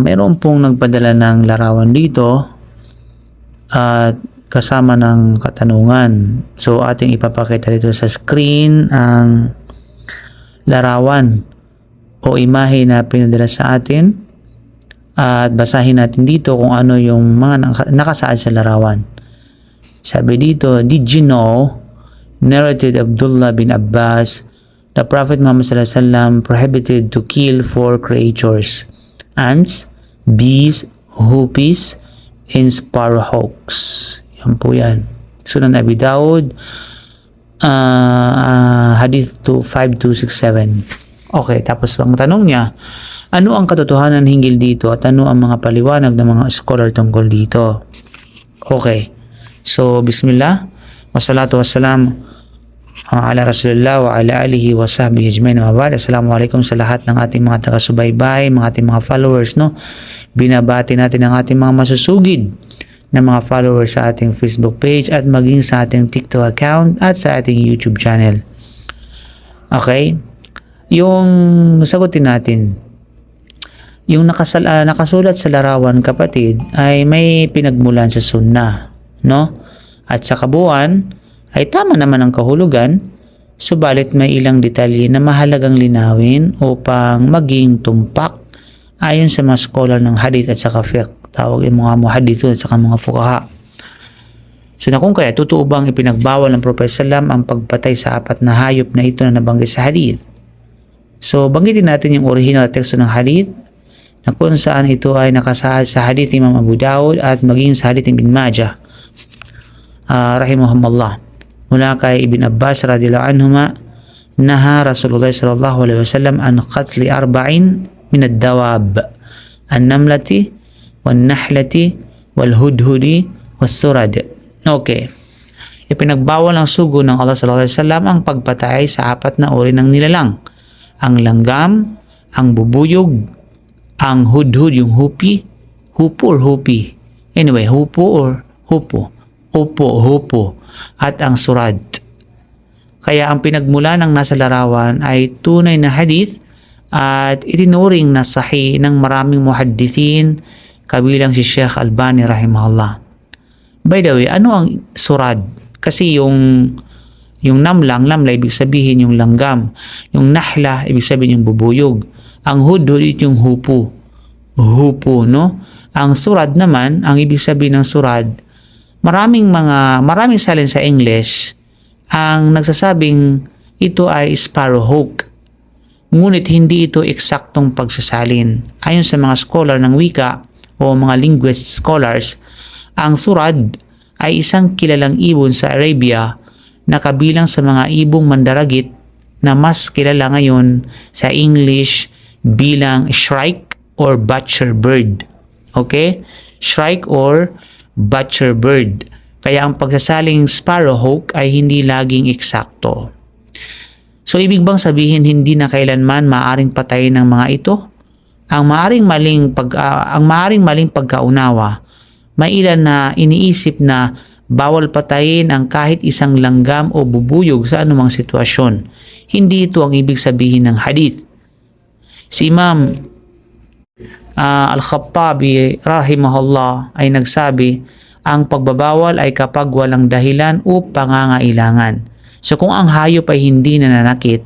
Meron pong nagpadala ng larawan dito at kasama ng katanungan. So ating ipapakita dito sa screen ang larawan o imahe na pinadala sa atin at basahin natin dito kung ano yung mga nakasaad sa larawan. Sabi dito, did you know, narrated Abdullah bin Abbas, the Prophet Muhammad SAW prohibited to kill 4 creatures: ants, bees, hoopies, and sparrowhawks. Yan po yan. Sunan Abi Dawud, Hadith 5267. Okay, tapos ang tanong niya, ano ang katotohanan hinggil dito at ano ang mga paliwanag ng mga scholar tungkol dito? Okay, so bismillah, wassalatu wassalam ala Rasulullah wa ala alihi wa sahbihi ajmain wa ba'd. Assalamualaikum sa lahat ng ating mga taga-subaybay, mga ating mga followers, no? Binabati natin ang ating mga masusugid na mga followers sa ating Facebook page at maging sa ating TikTok account at sa ating YouTube channel. Okay? Yung sagutin natin, yung nakasulat sa larawan, kapatid, ay may pinagmulan sa sunnah, no? At sa kabuuan ay tama naman ang kahulugan, subalit may ilang detalye na mahalagang linawin upang maging tumpak ayon sa mga scholar ng hadith at saka fiqh. Tawag yung mga muhadithun at saka mga fuqaha. So na kung kaya totoo bang ipinagbawal ng Prophet Sallam ang pagpatay sa 4 na hayop na ito na nabanggit sa hadith? So banggitin natin yung original teksto ng hadith na kung saan ito ay nakasaad sa hadith Imam Abu Dawud at maging sa hadith Ibn Majah rahimahumullah. Mula kay Ibn Abbas radhiyallahu anhuma, naha Rasulullah sallallahu alaihi wasallam an qatli 4 min ad-dawab, an-namlati wan-nahlati wal-hudhudi was-surad. Okay. Ipinagbawal ng sugo ng Allah sallallahu alaihi wasallam ang pagpatay sa 4 na uri ng nilalang: ang langgam, ang bubuyog, ang hudhud, yung hupi, hupo or hupi. Anyway, hupo or hupo. Hupo, at ang surad. Kaya ang pinagmula ng nasa larawan ay tunay na hadith at itinuring na sahih ng maraming muhaddithin kabilang si Sheikh Albani rahimahullah. By the way, ano ang surad? Kasi yung namlang, ibig sabihin yung langgam. Yung nahla, ibig sabihin yung bubuyog. Ang hudhud, yung hupo, no? Ang surad naman, ang ibig sabihin ng surad, maraming salin sa English ang nagsasabing ito ay sparrowhawk. Ngunit hindi ito eksaktong pagsasalin. Ayon sa mga scholar ng wika o mga linguist scholars, ang surad ay isang kilalang ibon sa Arabia na kabilang sa mga ibong mandaragit na mas kilala ngayon sa English bilang shrike or butcher bird. Okay? Shrike or butcher bird. Kaya ang pagsasaling sparrowhawk ay hindi laging eksakto. So ibig bang sabihin hindi na kailanman maaring patayin ng mga ito? Ang maaring maling pagkaunawa, may ilan na iniisip na bawal patayin ang kahit isang langgam o bubuyog sa anumang sitwasyon. Hindi ito ang ibig sabihin ng hadith. Si Imam Al-Khattabi rahimahullah ay nagsabi, ang pagbabawal ay kapag walang dahilan o pangangailangan. So kung ang hayop ay hindi nananakit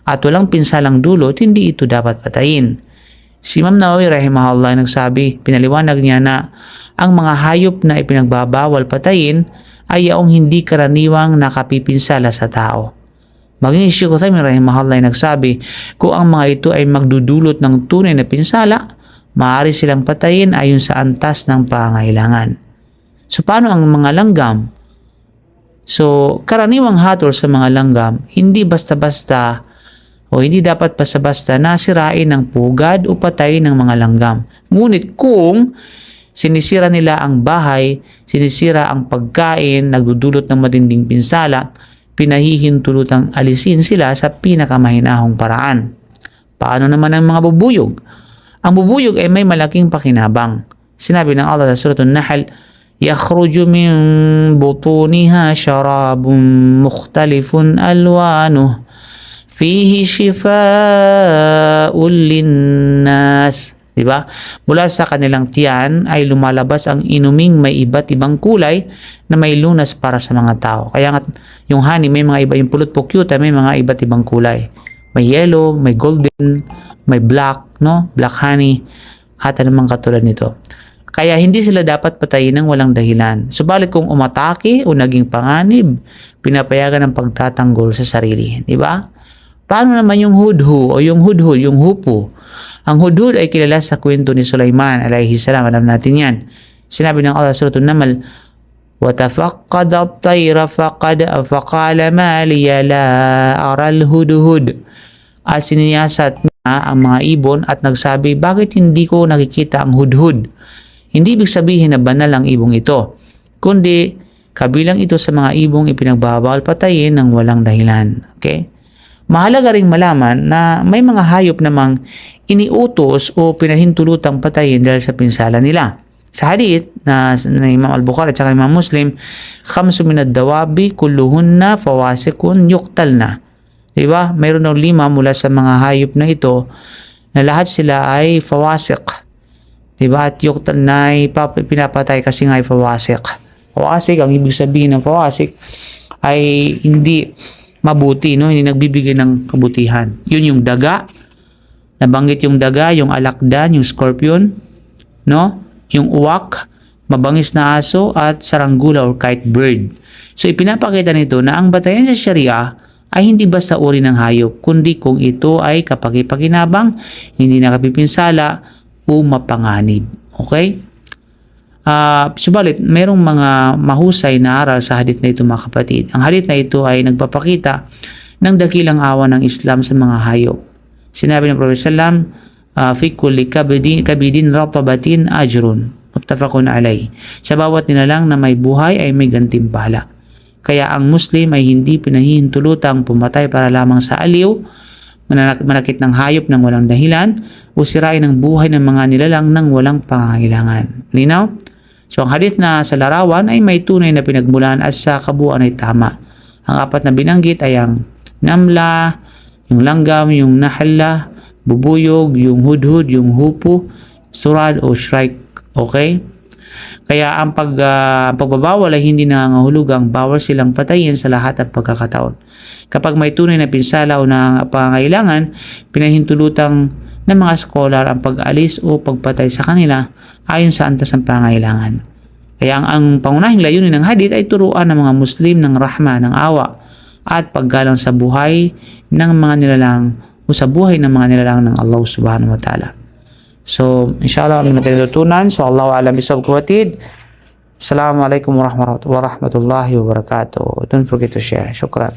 at walang pinsalang dulot, hindi ito dapat patayin. Si Imam Nawawi rahimahullah ay nagsabi, pinaliwanag niya na ang mga hayop na ipinagbabawal patayin ay yaong hindi karaniwang nakapipinsala sa tao. Maging si Sheikh Uthaymin rahimahullah ay nagsabi, kung ang mga ito ay magdudulot ng tunay na pinsala, maaari silang patayin ayon sa antas ng pangangailangan. So paano ang mga langgam? So karaniwang hatol sa mga langgam, hindi basta-basta o hindi dapat basta-basta nasirain ng pugad o patayin ng mga langgam. Ngunit kung sinisira nila ang bahay, sinisira ang pagkain, nagdudulot ng matinding pinsala, pinahihintulutang alisin sila sa pinakamahinahong paraan. Paano naman ang mga bubuyog? Ang bubuyog ay may malaking pakinabang. Sinabi ng Allah sa Surah An-Nahl, yakhruju min butuniha sharabun mukhtalifun alwanuh fihi shifaa'un linnas. Di ba? Mula sa kanilang tiyan ay lumalabas ang inuming may iba't ibang kulay na may lunas para sa mga tao. Kaya nga yung honey may mga iba, yung pulot po cute, may mga iba't ibang kulay. May yellow, may golden, may black, no? Black honey, at anumang katulad nito. Kaya hindi sila dapat patayin ng walang dahilan. Subalit kung umatake o naging panganib, pinapayagan ng pagtatanggol sa sarili. Di ba? Paano naman yung hudhu o yung hudhud, yung hupu? Ang hudhud ay kilala sa kwento ni Sulaiman alayhi salam. Alam natin yan. Sinabi ng Allah sa Surah An-Naml, وَتَفَقَّدَ الطَّيْرَ فَقَالَ مَا لِيَ لَا أَرَى الْهُدْهُدْ. Siniyasat niya ang mga ibon at nagsabi, bakit hindi ko nakikita ang hudhud? Hindi ibig sabihin na banal ang ibong ito, kundi kabilang ito sa mga ibong ipinagbabawal patayin ng walang dahilan. Okay? Mahalaga ring malaman na may mga hayop namang iniutos o pinahintulutang patayin dahil sa pinsala nila. Sa hadith na Imam Al-Bukhari at saka Imam Muslim, khamsu minad dawabi kulluhunna fawasikun yuqtalna. Diba? Mayroon daw 5 mula sa mga hayop na ito na lahat sila ay fawasik. Diba? At yuqtalna ay pinapatay kasi nga ay fawasik. Fawasik, ang ibig sabihin ng fawasik ay hindi mabuti, no? Hindi nagbibigay ng kabutihan. Yun yung daga. Nabanggit yung daga, yung alakdan, yung scorpion, no? Yung uwak, mabangis na aso, at saranggula or kite bird. So ipinapakita nito na ang batayan sa Sharia ay hindi basta uri ng hayop, kundi kung ito ay kapaki-pakinabang, hindi nakapipinsala o mapanganib. Okay? Subalit, mayroong mga mahusay na aral sa hadith na ito, mga kapatid. Ang hadith na ito ay nagpapakita ng dakilang awa ng Islam sa mga hayop. Sinabi ng Prophet Sallam, fi kulli kabidin ratabatin ajrun, muttafaqun alay. Sa bawat nilalang na may buhay ay may gantimpala. Kaya ang Muslim ay hindi pinahihintulutang pumatay para lamang sa aliw, manakit ng hayop ng walang dahilan, o sirain ang buhay ng mga nilalang ng walang pangangailangan. Linaw? So ang hadith na sa larawan ay may tunay na pinagmulan at sa kabuuan ay tama. Ang 4 na binanggit ay ang namla, yung langgam, yung nahalla, bubuyog, yung hudhud, yung hupu, surad o shrike. Okay? Kaya ang pagbabawal ay hindi nangangahulugang bawal silang patayin sa lahat ng pagkakataon. Kapag may tunay na pinsala o na pangangailangan, pinahintulutang ng mga scholar ang pag-alis o pagpatay sa kanila ayon sa antas ng pangangailangan. Kaya ang pangunahing layunin ng hadith ay turuan ng mga Muslim ng rahma, ng awa, at paggalang sa buhay ng mga nilalang o sa buhay ng mga nilalang ng Allah subhanahu wa ta'ala. So, inshallah, ang natin natutunan. So, Allahu a'lam bisawab, kapatid. Assalamualaikum warahmatullahi wabarakatuh. Don't forget to share. Shukran.